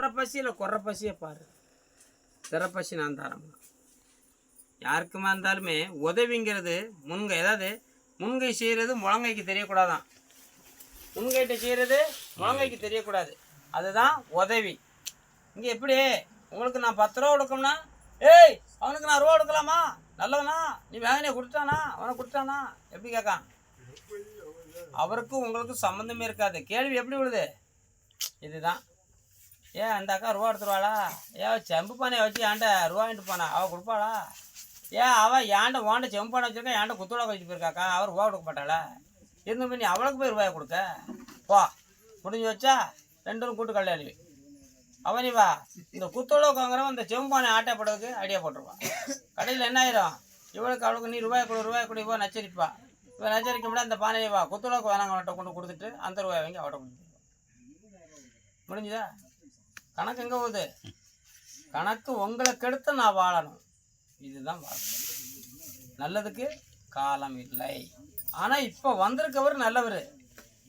கொட்டுற பசி இல்லை குறை பசியை பாரு. சிறப்பசி நான் தரேன். யாருக்குமா இருந்தாலுமே உதவிங்கிறது ஏதாவது முன்கை செய்கிறது முழங்கைக்கு தெரியக்கூடாதான். முன்கைட்ட செய்கிறது முழங்கைக்கு தெரியக்கூடாது. அதுதான் உதவி. இங்கே எப்படி உங்களுக்கு நான் 10 ரூபா கொடுக்கணும்னா, ஏய் அவனுக்கு நான் ரூபா கொடுக்கலாமா, நல்லவனா, நீ வேகனே கொடுத்தானா, அவனை கொடுத்தானா, எப்படி கேட்கான்? அவருக்கும் உங்களுக்கும் சம்மந்தமே இருக்காது. கேள்வி எப்படி விழுது? இதுதான். ஏன் அந்த அக்கா ரூபா எடுத்துருவாளா? ஏன் செம்பு பானையை வச்சு ஏன்ட்ட ரூபா வாங்கிட்டு போனா, அவள் கொடுப்பாளா? ஏன் அவள் ஏன்ட்ட ஓண்ட செம்பு பானை வச்சுருக்கா, ஏன்ட்ட குத்துவளை வச்சுட்டு போயிருக்காக்கா, அவர் ரூபா கொடுக்க மாட்டாளா? இருந்து பண்ணி அவளுக்கு போய் ரூபாயை கொடுக்க போ. முடிஞ்சு வச்சா 2 கூட்டு கல்யாணி அவனி வா. இந்த குத்துவளவுக்கு வாங்குறவன் இந்த செம்பு பானை ஆட்டை படவுக்கு ஐடியா போட்டுருவான். கடையில் என்ன ஆயிரும்? இவளுக்கு அவளுக்கு நீ ரூபாய் கொடு இவன் நச்சரிப்பா. இவன் நச்சரிக்க முடியாது. அந்த பானையை வா குத்துவளவுக்கு வேணாங்க அவன்கிட்ட கொண்டு கொடுத்துட்டு அந்த ரூபாய் வாங்கி அவட்ட கொண்டு முடிஞ்சுதா? கணக்கு எங்கே போகுது? கணக்கு உங்களை கெடுத்து நான் வாழணும். இதுதான் வாழ்க்கை. நல்லதுக்கு காலம் இல்லை. ஆனால் இப்போ வந்திருக்கவர் நல்லவர்.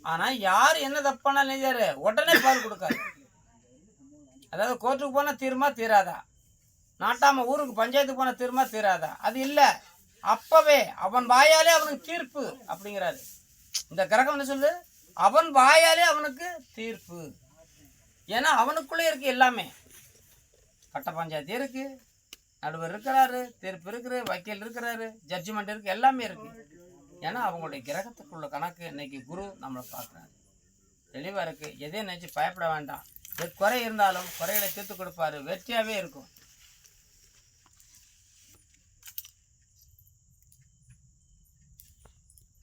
ஆனால் யார் என்ன தப்பானா நினைச்சாரு உடனே பால் கொடுக்காரு. அதாவது கோர்ட்டுக்கு போனால் தீருமா தீராதா, நாட்டாமல் ஊருக்கு பஞ்சாயத்துக்கு போனால் தீருமா தீராதா, அது இல்லை. அப்பவே அவன் வாயாலே அவனுக்கு தீர்ப்பு அப்படிங்கிறாரு. இந்த கிரகம் என்ன சொல்லுது? அவன் வாயாலே அவனுக்கு தீர்ப்பு. ஏன்னா அவனுக்குள்ளே இருக்கு எல்லாமே. கட்ட பஞ்சாயத்து இருக்கு, நடுவர் இருக்கிறாரு, தீர்ப்பு இருக்குது, வக்கீல் இருக்கிறாரு, ஜட்ஜ்மெண்ட் இருக்கு, எல்லாமே இருக்கு. ஏன்னா அவங்களுடைய கிரகத்துக்குள்ள கணக்கு. இன்னைக்கு குரு நம்மளை பார்க்குறாரு, தெளிவாக இருக்கு. எதையும் நினச்சி பயப்பட வேண்டாம். குறை இருந்தாலும் குறைகளை தீர்த்து கொடுப்பாரு. வெற்றியாகவே இருக்கும்.